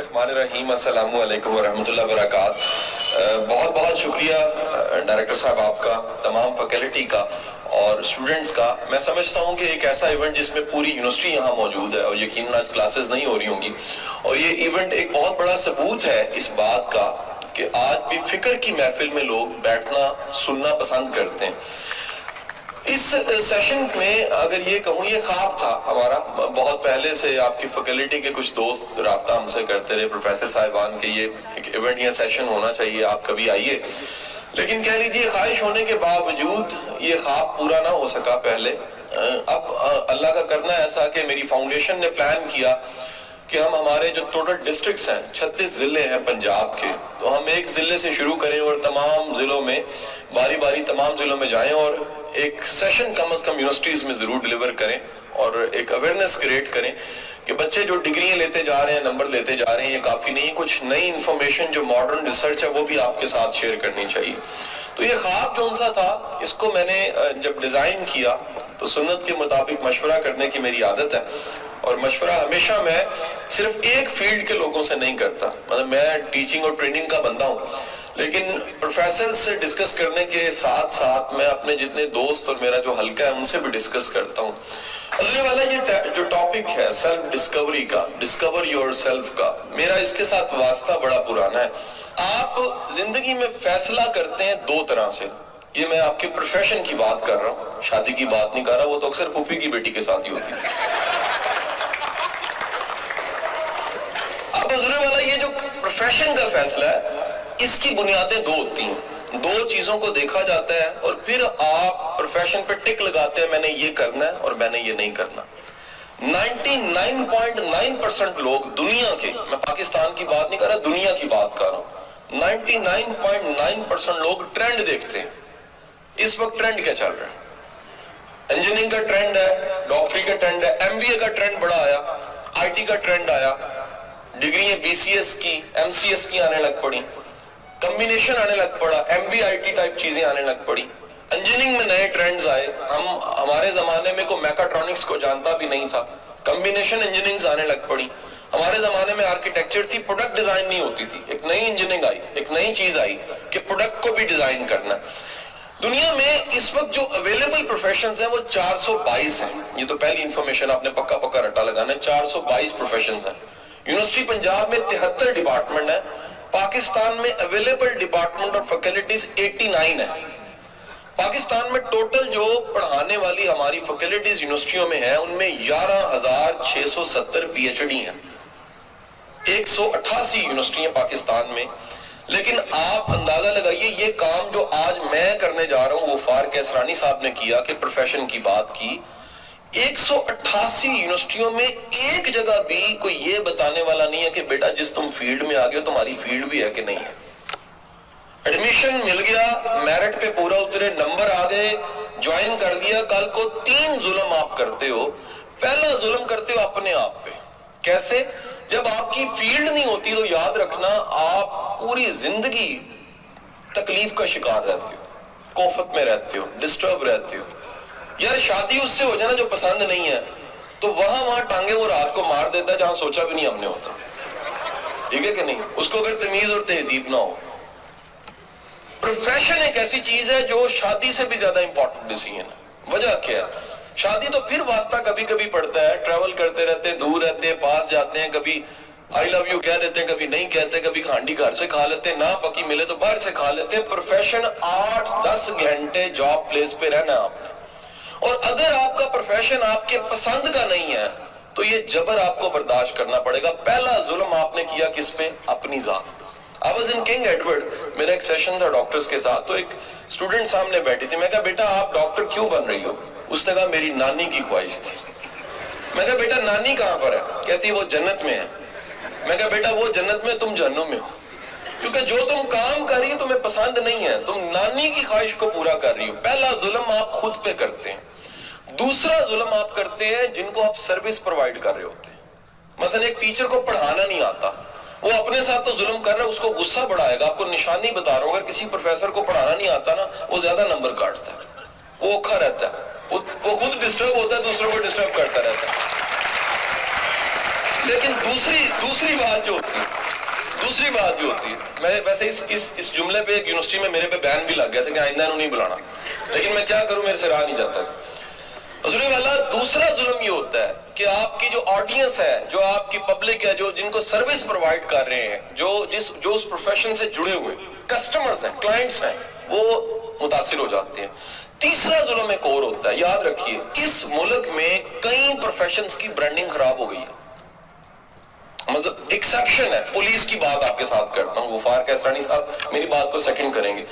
الرحمن الرحیم، السلام علیکم ورحمۃ اللہ وبرکاتہ۔ بہت بہت شکریہ ڈائریکٹر صاحب آپ کا، تمام فیکلٹی کا اور اسٹوڈنٹس کا۔ میں سمجھتا ہوں کہ ایک ایسا ایونٹ جس میں پوری یونیورسٹی یہاں موجود ہے، اور یقیناً آج کلاسز نہیں ہو رہی ہوں گی، اور یہ ایونٹ ایک بہت بڑا ثبوت ہے اس بات کا کہ آج بھی فکر کی محفل میں لوگ بیٹھنا سننا پسند کرتے ہیں۔ اس سیشن میں اگر یہ کہوں، یہ خواب تھا ہمارا بہت پہلے سے، آپ کی فیکلٹی کے کچھ دوست رابطہ ہم سے کرتے رہے، پروفیسر صاحبان کے یہ ایک ایونٹ یا سیشن ہونا چاہیے، آپ کبھی آئیے۔ لیکن کہہ لیجیے خواہش ہونے کے باوجود یہ خواب پورا نہ ہو سکا پہلے۔ اب اللہ کا کرنا ایسا کہ میری فاؤنڈیشن نے پلان کیا کہ ہم ہمارے جو ٹوٹل ڈسٹرکٹس ہیں، 36 ضلع ہیں پنجاب کے، تو ہم ایک ضلع سے شروع کریں اور تمام ضلعوں میں باری باری تمام ضلعوں میں جائیں اور ایک سیشن کم از کم یونیورسٹیز میں ضرور ڈیلیور کریں اور ایک اویئرنیس کریٹ کریں کہ بچے جو ڈگریاں لیتے جا رہے ہیں، نمبر لیتے جا رہے ہیں، یہ کافی نہیں، کچھ نئی انفارمیشن جو ماڈرن ریسرچ ہے وہ بھی آپ کے ساتھ شیئر کرنی چاہیے۔ تو یہ خواب جو ان سا تھا، اس کو میں نے جب ڈیزائن کیا تو سنت کے مطابق مشورہ کرنے کی میری عادت ہے، اور مشورہ ہمیشہ میں صرف ایک فیلڈ کے لوگوں سے نہیں کرتا۔ مطلب میں ٹیچنگ اور ٹریننگ کا بندہ ہوں، لیکن پروفیسر سے ڈسکس کرنے کے ساتھ ساتھ میں اپنے جتنے دوست اور میرا جو حلقہ ہے ان سے بھی ڈسکس کرتا ہوں۔ اگلے والا یہ جو ٹاپک ہے سیلف ڈسکوری کا، ڈسکور یور سیلف کا، میرا اس کے ساتھ واسطہ بڑا پرانا ہے۔ آپ زندگی میں فیصلہ کرتے ہیں دو طرح سے، یہ میں آپ کے پروفیشن کی بات کر رہا ہوں، شادی کی بات نہیں کر رہا، وہ تو اکثر پھوپھی کی بیٹی کے ساتھ ہی ہوتی ہے۔ اب اگلے والا یہ جو پروفیشن کا فیصلہ ہے، اس کی بنیادیں دو ہوتی ہیں، دو چیزوں کو دیکھا جاتا ہے اور پھر آپ پروفیشن پہ ٹک لگاتے ہیں، میں نے یہ کرنا ہے اور میں نے یہ نہیں کرنا۔ 99.9% لوگ دنیا کے، میں پاکستان کی بات نہیں کر رہا، دنیا کی بات کر رہا ہوں، 99.9% لوگ ٹرینڈ دیکھتے ہیں۔ اس وقت ٹرینڈ کیا چل رہا ہے؟ انجینئرنگ کا ٹرینڈ ہے، ڈاکٹری کا ٹرینڈ ہے، ایم بی اے کا ٹرینڈ بڑا آیا، آئی ٹی کا ٹرینڈ آیا، ڈگریاں بی سی ایس کی، ایم سی ایس کی آنے لگ پڑی، کمبینیشن آنے لگ پڑا، M B I T type چیزیں آنے لگ پڑی، انجینئرنگ میں نئے ٹرینڈز آئے۔ ہمارے زمانے میں کوئی میکاٹرونکس کو جانتا بھی نہیں تھا، کمبینیشن انجینئرنگز آنے لگ پڑی۔ ہمارے زمانے میں آرکیٹیکچر تھی، پروڈکٹ ڈیزائن نہیں ہوتی تھی، ایک نئی انجینئرنگ آئی، ایک نئی چیز آئی کہ پروڈکٹ کو بھی ڈیزائن کرنا۔ دنیا میں اس وقت جو اویلیبل پروفیشنز ہیں وہ 422 ہیں، یہ تو پہلی انفارمیشن آپ نے پکا پکا رٹا لگانا ہے، 422 پروفیشنز ہیں۔ یونیورسٹی پنجاب میں 73 ڈپارٹمنٹ ہیں، پاکستان میں اویلیبل ڈپارٹمنٹ اور فیکلٹیز 89 ہیں۔ پاکستان میں ٹوٹل جو پڑھانے والی ہماری فیکلٹیز یونیورسٹیوں میں ہیں، ان میں 11,670 پی ایچ ڈی ہیں، 188 یونیورسٹیاں پاکستان میں۔ لیکن آپ اندازہ لگائیے، یہ کام جو آج میں کرنے جا رہا ہوں، وہ فاروق کیسرانی صاحب نے کیا کہ پروفیشن کی بات کی، 188 یونیورسٹیوں میں ایک جگہ بھی کوئی یہ بتانے والا نہیں ہے کہ بیٹا جس تم فیلڈ میں آگے ہو تمہاری فیلڈ بھی ہے کہ نہیں ہے۔ ایڈمیشن مل گیا، میرٹ پہ پورا اترے، نمبر آ گئے، جوائن کر دیا، کل کو 3 ظلم آپ کرتے ہو۔ پہلا ظلم کرتے ہو اپنے آپ پہ۔ کیسے؟ جب آپ کی فیلڈ نہیں ہوتی تو یاد رکھنا آپ پوری زندگی تکلیف کا شکار رہتے ہو، کوفت میں رہتے ہو، ڈسٹرب رہتے ہو۔ یار شادی اس سے ہو جائے نا جو پسند نہیں ہے، تو وہاں ٹانگے وہ رات کو مار دیتا ہے جہاں سوچا بھی نہیں ہم نے ہوتا، ٹھیک ہے کہ نہیں؟ اس کو اگر تمیز اور تہذیب نہ ہو۔ پروفیشن ایک ایسی چیز ہے جو شادی سے بھی زیادہ امپورٹنٹ ڈیسیژن ہے۔ وجہ کیا ہے؟ شادی تو پھر واسطہ کبھی کبھی پڑتا ہے، ٹریول کرتے رہتے ہیں، دور رہتے ہیں، پاس جاتے ہیں، کبھی آئی لو یو کہہ دیتے ہیں، کبھی نہیں کہتے، کبھی ہانڈی گھر سے کھا لیتے ہیں، نہ پکی ملے تو باہر سے کھا لیتے ہیں۔ پروفیشن 8-10 گھنٹے جاب پلیس پہ رہنا ہے آپ نے، اور اگر آپ کا پروفیشن آپ کے پسند کا نہیں ہے تو یہ جبر آپ کو برداشت کرنا پڑے گا۔ پہلا ظلم آپ نے کیا کس پہ؟ اپنی ذات۔ I was in King Edward، میرا ایک سیشن تھا ڈاکٹرز کے ساتھ، تو ایک اسٹوڈنٹ سامنے بیٹھی تھی، میں کہا بیٹا آپ ڈاکٹر کیوں بن رہی ہو؟ اس نے کہا میری نانی کی خواہش تھی۔ میں کہا بیٹا نانی کہاں پر ہے؟ کہتی وہ جنت میں ہے۔ میں کہا بیٹا وہ جنت میں، تم جہنم میں ہو، کیونکہ جو تم کام کر رہی ہو تمہیں پسند نہیں ہے، تم نانی کی خواہش کو پورا کر رہی ہو۔ پہلا ظلم آپ خود پہ کرتے ہیں۔ دوسرا ظلم آپ کرتے ہیں جن کو آپ سروس پرووائڈ کر رہے ہوتے ہیں۔ مثلا ایک ٹیچر کو پڑھانا نہیں آتا، وہ اپنے ساتھ تو ظلم کر رہا ہے، اس کو غصہ بڑھائے گا۔ آپ کو نشانی بتا رہا ہوں، اگر کسی پروفیسر کو پڑھانا نہیں آتا نا، وہ زیادہ نمبر کاٹتا ہے، وہ اوکھا رہتا ہے، وہ خود ڈسٹرب ہوتا ہے، دوسروں کو ڈسٹرب کرتا رہتا ہے۔ لیکن دوسری بات جو ہوتی ہے میں ویسے اس جملے پہ ایک یونیورسٹی میں میرے پہ بین بھی لگ گیا تھا کہ آئندہ انہوں نہیں بلانا، لیکن میں کیا کروں، میرے سے رہا نہیں جاتا۔ حضور والا دوسرا ظلم یہ ہوتا ہے کہ آپ کی جو آڈینس ہے، جو آپ کی پبلک ہے، جو جن کو سروس پرووائڈ کر رہے ہیں، جو اس پروفیشن سے جڑے ہوئے کسٹمرز ہیں، کلائنٹس ہیں، وہ متاثر ہو جاتے ہیں۔ تیسرا ظلم ایک اور ہوتا ہے، یاد رکھیے اس ملک میں کئی پروفیشنز کی برانڈنگ خراب ہو گئی ہے، مطلب ایکسیپشن ہے۔ پولیس کی بات آپ کے ساتھ کرتا ہوں، غفار کیسرانی صاحب میری بات کو سیکنڈ کریں گے۔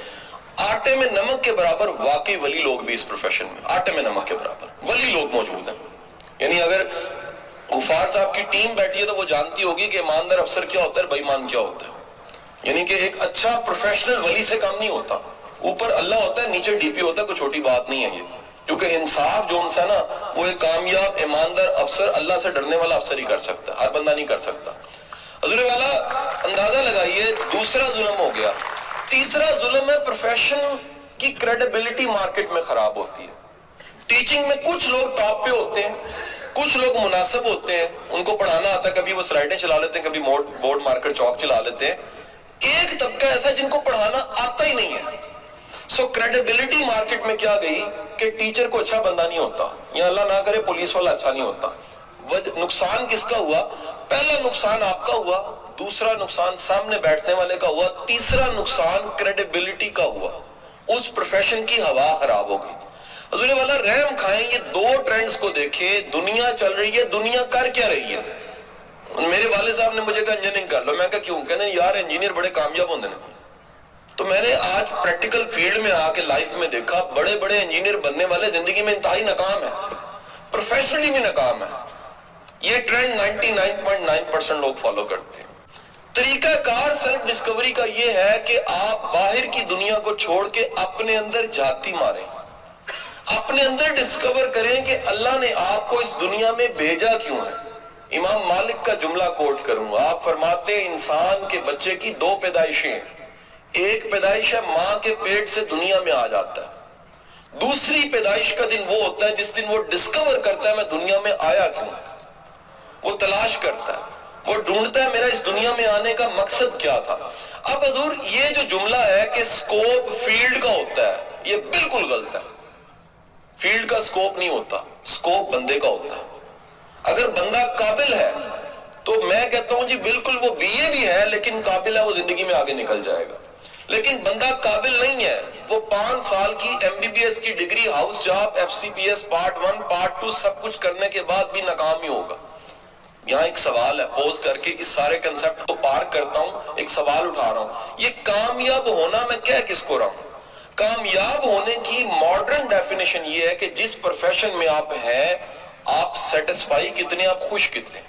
آٹے میں نمک کے برابر واقعی ولی لوگ بھی اس پروفیشن میں، آٹے میں نمک کے برابر ولی لوگ موجود ہیں۔ یعنی اگر غفار صاحب کی ٹیم بیٹھی ہے تو وہ جانتی ہوگی کہ ایماندار افسر کیا ہوتا ہے اور بے ایمان کیا ہوتا ہے۔ یعنی کہ ایک اچھا پروفیشنل ولی سے کام نہیں ہوتا، اوپر اللہ ہوتا ہے، نیچے ڈی پی ہوتا ہے، کوئی چھوٹی بات نہیں ہے یہ، کیونکہ انصاف جو ان سے نا وہ ایک کامیاب ایماندار افسر، اللہ سے ڈرنے والا افسر ہی کر سکتا ہے، ہر بندہ نہیں کر سکتا۔ حضور والا اندازہ لگائیے، دوسرا ظلم ہو گیا۔ تیسرا ظلم ہے پروفیشن کی کریڈیبلٹی مارکیٹ میں خراب ہوتی ہے۔ ٹیچنگ میں کچھ لوگ ٹاپ پہ ہوتے ہیں، کچھ لوگ مناسب ہوتے ہیں، ان کو پڑھانا آتا ہے، کبھی وہ سلائیڈیں چلا لیتے ہیں، کبھی بورڈ مارکر چاک چلا لیتے ہیں۔ ایک طبقہ ایسا ہے جن کو پڑھانا آتا ہی نہیں ہے۔ سو کریڈیبلٹی مارکیٹ میں کیا گئی کہ ٹیچر کو اچھا بندہ نہیں ہوتا، یا اللہ نہ کرے پولیس والا اچھا نہیں ہوتا۔ نقصان کس کا ہوا؟ پہلا نقصان آپ کا ہوا، دوسرا نقصان سامنے بیٹھنے والے کا ہوا، تیسرا نقصان کریڈیبلٹی کا ہوا، اس پروفیشن کی ہوا خراب ہو گئی۔ حضور والا رحم کھائیں، یہ دو ٹرینڈز کو دیکھیں، دنیا چل رہی ہے، دنیا کر کیا رہی ہے؟ میرے والد صاحب نے مجھے کہا انجینئرنگ کر لو، میں کہا کیوں؟ کہنے یار انجینئر بڑے کامیاب ہوندے ہیں۔ تو میں نے آج پریکٹیکل فیلڈ میں آ کے لائف میں دیکھا بڑے بڑے انجینئر بننے والے زندگی میں انتہائی ناکام ہے، پروفیشنلی بھی ناکام ہے۔ یہ ٹرینڈ 99.9% لوگ فالو کرتے ہیں۔ طریقہ کار سیلف ڈسکوری کا یہ ہے کہ آپ باہر کی دنیا کو چھوڑ کے اپنے اندر جھاتی ماریں، اپنے اندر ڈسکور کریں کہ اللہ نے آپ کو اس دنیا میں بھیجا کیوں ہے۔ امام مالک کا جملہ کوٹ کروں گا، آپ فرماتے ہیں انسان کے بچے کی دو پیدائشیں ہیں، ایک پیدائش ہے ماں کے پیٹ سے دنیا میں آ جاتا ہے، دوسری پیدائش کا دن وہ ہوتا ہے جس دن وہ ڈسکور کرتا ہے میں دنیا میں آیا کیوں، وہ تلاش کرتا ہے، وہ ڈھونڈتا ہے میرا اس دنیا میں آنے کا مقصد کیا تھا۔ اب حضور یہ جو جملہ ہے کہ سکوپ فیلڈ کا ہوتا ہے، یہ بالکل غلط ہے۔ فیلڈ کا سکوپ نہیں ہوتا، سکوپ بندے کا ہوتا ہے۔ اگر بندہ قابل ہے تو میں کہتا ہوں جی بالکل وہ بی اے بھی ہے لیکن قابل ہے، وہ زندگی میں آگے نکل جائے گا۔ لیکن بندہ قابل نہیں ہے، وہ 5 سال کی MBBS کی degree, house job, FCPS part 1 part 2 سب کچھ کرنے کے بعد بھی ناکام ہی ہوگا۔ یہاں ایک سوال ہے، پوز کر کے اس سارے کنسپٹ کو پار کرتا ہوں، ایک سوال اٹھا رہا ہوں، یہ کامیاب ہونا میں کہہ کس کو رہا ہوں؟ کامیاب ہونے کی ماڈرن ڈیفینیشن یہ ہے کہ جس پروفیشن میں آپ ہیں آپ سیٹسفائی کتنے، آپ خوش کتنے۔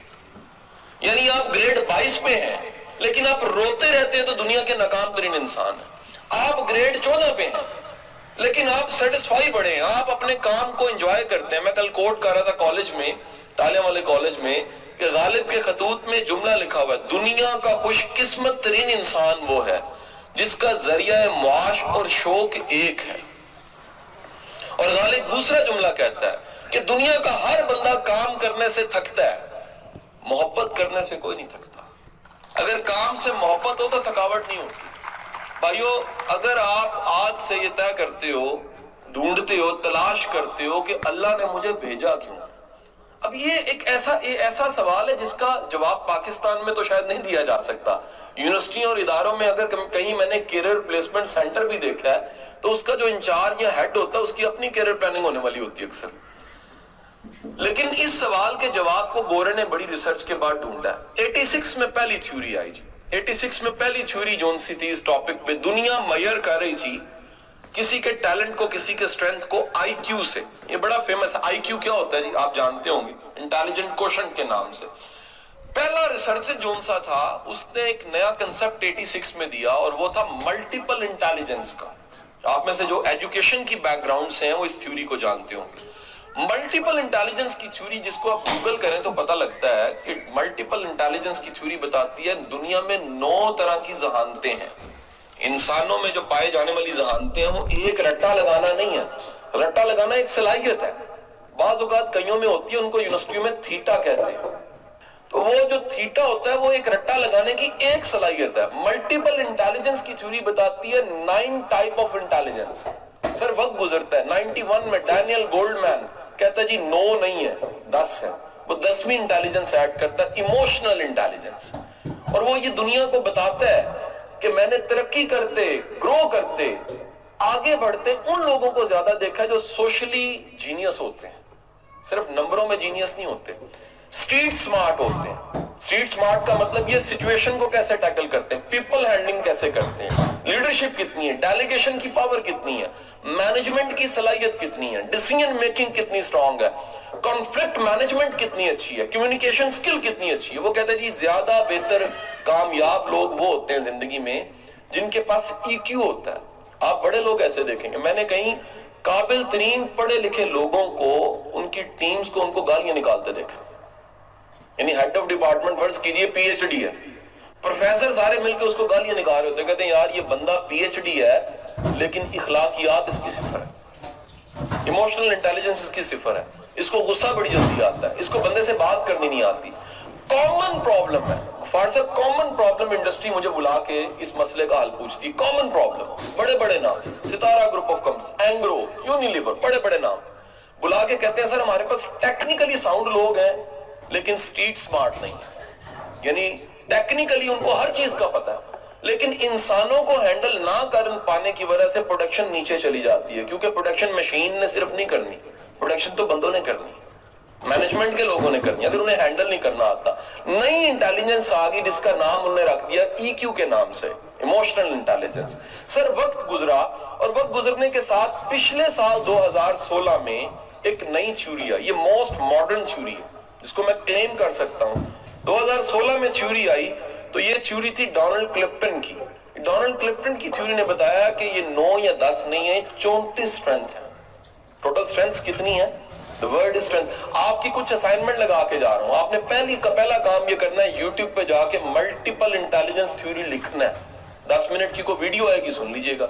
یعنی آپ گریڈ 22 پہ ہیں لیکن آپ روتے رہتے ہیں تو دنیا کے ناکام ترین انسان ہیں۔ آپ گریڈ 14 پہ ہیں لیکن آپ سیٹسفائی بڑے ہیں، آپ اپنے کام کو انجوائے کرتے ہیں۔ میں کل کوٹ کر رہا تھا کالج میں، ٹالیاں والے کالج میں، کہ غالب کے خطوط میں جملہ لکھا ہوا ہے، دنیا کا خوش قسمت ترین انسان وہ ہے جس کا ذریعہ معاش اور شوق ایک ہے۔ اور غالب دوسرا جملہ کہتا ہے کہ دنیا کا ہر بندہ کام کرنے سے تھکتا ہے، محبت کرنے سے کوئی نہیں تھکتا۔ اگر کام سے محبت ہو تو تھکاوٹ نہیں ہوتی۔ بھائیو اگر آپ آج سے یہ طے کرتے ہو، ڈھونڈتے ہو، تلاش کرتے ہو کہ اللہ نے مجھے بھیجا کیوں، اب یہ ایک ایسا سوال ہے جس کا جواب پاکستان میں تو شاید نہیں دیا جا سکتا۔ یونیورسٹیوں اور اداروں میں اگر کہیں میں نے کیریئر پلیسمنٹ سینٹر بھی دیکھا ہے تو اس کا جو انچارج یا ہیڈ ہوتا ہے اس کی اپنی کیریئر پلاننگ ہونے والی ہوتی ہے اکثر۔ لیکن اس سوال کے جواب کو گورے نے بڑی ریسرچ کے بعد ڈھونڈا ہے۔ 86 میں پہلی تھیوری آئی جی، 86 میں پہلی تھیوری جون سی تھی اس ٹاپک پہ، دنیا میئر کر رہی تھی کسی کے ٹیلنٹ کو، کسی کے اسٹرینتھ کو آئی کیو سے۔ یہ بڑا فیمس ہے، آئی کیو کیا ہوتا ہے جی آپ جانتے ہوں گے، انٹیلیجنٹ کوشنٹ کے نام سے۔ پہلا ریسرچ جون سا تھا، اس نے ایک نیا کنسپٹ 86 میں دیا اور وہ تھا ملٹیپل انٹیلیجنس کا۔ آپ میں سے جو ایجوکیشن کی بیک گراؤنڈ سے ہیں وہ اس تھیوری کو جانتے ہوں گے۔ ملٹیپل انٹیلیجنس کی تھیوری جس کو آپ گوگل کریں تو پتہ لگتا ہے کہ ملٹیپل انٹیلیجنس کی تھیوری بتاتی ہے دنیا میں 9 طرح کی ذہانتیں ہیں۔ انسانوں میں جو پائے جانے والی ذہانتیں ہیں وہ ایک رٹا لگانا نہیں ہے، رٹا لگانا ایک صلاحیت ہے، بعض اوقات کئیوں میں ہوتی ہے، ان کو یونیورسٹیوں میں تھیٹا کہتے ہیں۔ تو وہ جو تھیٹا ہوتا ہے وہ ایک رٹا لگانے کی ایک صلاحیت ہے. ملٹیپل انٹیلیجنس کی تھیوری بتاتی ہے 9 ٹائپ آف انٹیلیجنس. سر وقت گزرتا ہے. 91 میں ڈینیل گولڈ مین کہتا ہے جی 9 نہیں ہے 10 ہے. وہ 10ویں انٹیلیجنس ایڈ کرتا ہے, ایموشنل انٹیلیجنس. اور وہ یہ دنیا کو بتاتا ہے کہ میں نے ترقی کرتے, گرو کرتے, آگے بڑھتے ان لوگوں کو زیادہ دیکھا جو سوشلی جینیس ہوتے ہیں, صرف نمبروں میں جینیس نہیں ہوتے, اسٹریٹ سمارٹ ہوتے ہیں. اسٹریٹ سمارٹ کا مطلب یہ سچویشن کو کیسے ٹیکل کرتے ہیں, پیپل ہینڈلنگ کیسے کرتے ہیں, لیڈرشپ کتنی ہے, ڈیلیگیشن کی پاور کتنی ہے, مینجمنٹ کی صلاحیت کتنی ہے, ڈیسیژن میکنگ کتنی سٹرونگ ہے, کانفلکٹ مینجمنٹ کتنی اچھی ہے, کمیونیکیشن سکل کتنی اچھی ہے. وہ کہتے ہیں جی زیادہ بہتر کامیاب لوگ وہ ہوتے ہیں زندگی میں جن کے پاس ای کیو ہوتا ہے. آپ بڑے لوگ ایسے دیکھیں گے, میں نے کہیں قابل ترین پڑھے لکھے لوگوں کو ان کی ٹیمز کو ان کو گالیاں نکالتے دیکھا. یعنی ہیڈ آف ڈپارٹمنٹ فرض کیجئے پی ایچ ڈی ہے, پروفیسر سارے مل کے اس کو گالیاں نکال رہے ہوتے ہیں, کہتے ہیں یار یہ بندہ پی ایچ ڈی ہے لیکن اخلاقیات اس کی صفر ہے, ایموشنل انٹیلیجنس اس کی صفر ہے, اس کو غصہ بڑی جلدی آتا ہے, اس کو بندے سے بات کرنی نہیں آتی. کامن پرابلم ہے فارس صاحب, کامن پرابلم انڈسٹری مجھے بلا کے اس مسئلے کا حل پوچھتی. کامن پرابلم, بڑے بڑے نام, ستارہ group of companies, Engro, Unilever, بڑے بڑے نام بلا کے کہتے ہیں سر ہمارے پاس ٹیکنیکلی ساؤنڈ لوگ ہیں لیکن سٹریٹ سمارٹ نہیں. یعنی ٹیکنیکلی ان کو ہر چیز کا پتہ ہے لیکن انسانوں کو ہینڈل نہ کر پانے کی وجہ سے پروڈکشن نیچے چلی جاتی ہے, کیونکہ پروڈکشن مشین نے صرف نہیں کرنی, پروڈکشن تو بندوں نے کرنی, مینجمنٹ کے لوگوں نے کرنی, اگر انہیں ہینڈل نہیں کرنا آتا. نئی انٹیلیجنس آ گئی جس کا نام انہوں نے رکھ دیا ای کیو کے نام سے, ایموشنل انٹیلیجنس. سر وقت گزرا اور وقت گزرنے کے ساتھ پچھلے سال 2016 میں ایک نئی تھیوری آئی, یہ موسٹ ماڈرن تھیوری ہے جس کو میں کلیم کر سکتا ہوں. 2016 میں تھیوری آئی تو یہ تھیوری تھی ڈونلڈ کلفٹن کی. ڈونلڈ کلفٹن کی تھیوری نے بتایا کہ یہ 9 یا 10 نہیں ہے, 34 سٹرینتھ ہیں. ٹوٹل سٹرینتھ کتنی ہے؟ The word is strength. آپ کی کچھ اسائنمنٹ لگا کے جا رہا ہوں, آپ نے پہلا کام یہ کرنا ہے یوٹیوب پہ جا کے ملٹیپل انٹیلیجنس تھیوری لکھنا ہے. 10 منٹ کی کوئی ویڈیو آئے گی, سن لیجئے گا.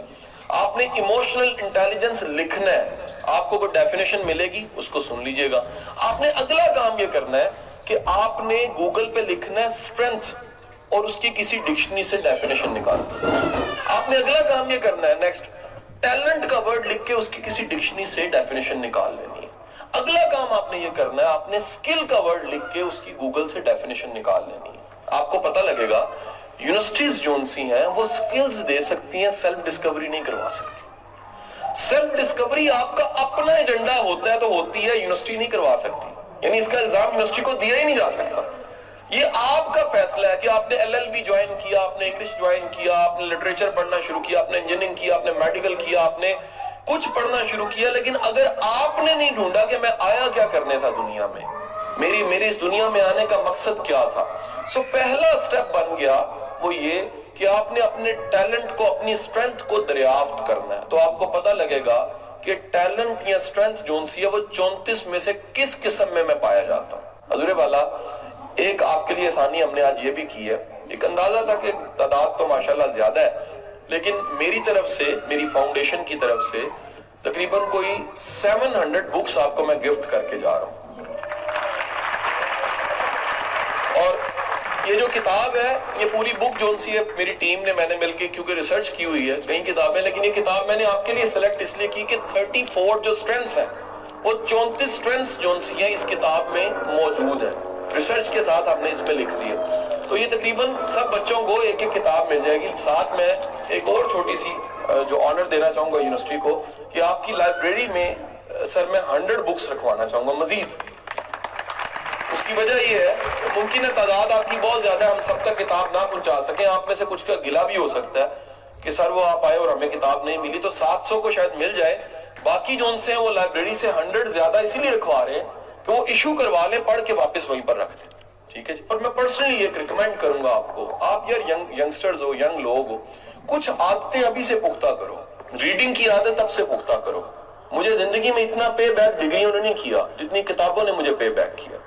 آپ نے ایموشنل انٹیلیجنس لکھنا ہے, آپ کو کوئی ڈیفینیشن ملے گی اس کو سن لیجئے گا. آپ نے اگلا کام یہ کرنا ہے کہ آپ نے گوگل پہ لکھنا ہے اسٹرینتھ اور اس کی کسی ڈکشنری سے ڈیفینیشن نکالنا. آپ نے اگلا کام یہ کرنا ہے نیکسٹ, ٹیلنٹ کا ورڈ لکھ کے اس کی کسی ڈکشنری سے ڈیفینیشن نکال لینی ہے. اگلا کام آپ نے یہ کرنا ہے, آپ نے سکل کا ورڈ لکھ کے اس کی گوگل سے ڈیفینیشن نکال لینی ہے. آپ کو پتہ لگے گا یونیورسٹیز جون سی ہیں وہ سکلز دے سکتی ہیں, سیلف ڈسکوری نہیں کروا سکتی. سیلف ڈسکوری آپ کا اپنا ایجنڈا ہوتا ہے تو ہوتی ہے, یونیورسٹی نہیں کروا سکتی. یعنی اس کا الزام یونیورسٹی کو دیا ہی نہیں جا سکتا. یہ آپ کا فیصلہ ہے کہ آپ نے ایل ایل بی جوائن کیا, آپ نے انگلش جوائن کیا, آپ نے لٹریچر پڑھنا شروع کیا, آپ نے انجینئرنگ کیا, آپ نے میڈیکل کیا, آپ نے کچھ پڑھنا شروع کیا, لیکن اگر آپ نے نہیں ڈھونڈا کہ میں آیا کیا کرنے تھا دنیا میں, میری اس دنیا میں آنے کا مقصد کیا تھا. سو پہلا سٹیپ بن گیا وہ یہ کہ آپ نے اپنے ٹیلنٹ کو, اپنی اسٹرینتھ کو دریافت کرنا ہے. تو آپ کو پتہ لگے گا کہ ٹیلنٹ یا اسٹرینتھ جون سی ہے وہ 34 میں سے کس قسم میں پایا جاتا ہوں. حضور والا ایک آپ کے لیے آسانی ہم نے آج یہ بھی کی ہے, ایک اندازہ تھا کہ تعداد تو ماشاءاللہ زیادہ ہے لیکن میری طرف سے, میری فاؤنڈیشن کی طرف سے تقریباً کوئی 700 بکس آپ کو میں گفٹ کر کے جا رہا ہوں. اور یہ جو کتاب ہے یہ پوری بک جون سی ہے میری ٹیم نے, میں نے مل کے کیونکہ ریسرچ کی ہوئی ہے کئی کتابیں, لیکن یہ کتاب میں نے آپ کے لیے سلیکٹ اس لیے کی کہ 34 جو سٹرینتھس ہیں وہ 34 سٹرینتھس جون سی ہیں اس کتاب میں موجود ہیں, ریسرچ کے ساتھ آپ نے اس پہ لکھ دی ہے. تو یہ تقریباً سب بچوں کو ایک ایک کتاب مل جائے گی. ساتھ میں ایک اور چھوٹی سی جو آنر دینا چاہوں گا یونیورسٹی کو کہ آپ کی لائبریری میں سر میں 100 بکس رکھوانا چاہوں گا مزید. اس کی وجہ یہ ہے کہ ممکن ہے تعداد آپ کی بہت زیادہ ہے, ہم سب تک کتاب نہ پہنچا سکیں. آپ میں سے کچھ کا گلہ بھی ہو سکتا ہے کہ سر وہ آپ آئے اور ہمیں کتاب نہیں ملی, تو 700 کو شاید مل جائے. باقی جو ان سے ہیں وہ لائبریری سے 100 زیادہ اسی لیے رکھوا رہے ہیں کہ وہ ایشو کروا لیں, پڑھ کے واپس وہیں پر رکھ دیں. ٹھیک ہے جی. پر میں پرسنلی ایک ریکمینڈ کروں گا آپ کو, آپ یار ینگسٹرز ہو, ینگ لوگ ہو, کچھ عادتیں ابھی سے پختہ کرو. ریڈنگ کی عادت اب سے پختہ کرو. مجھے زندگی میں اتنا پے بیک ڈگریوں نے نہیں کیا جتنی کتابوں نے مجھے پے بیک کیا.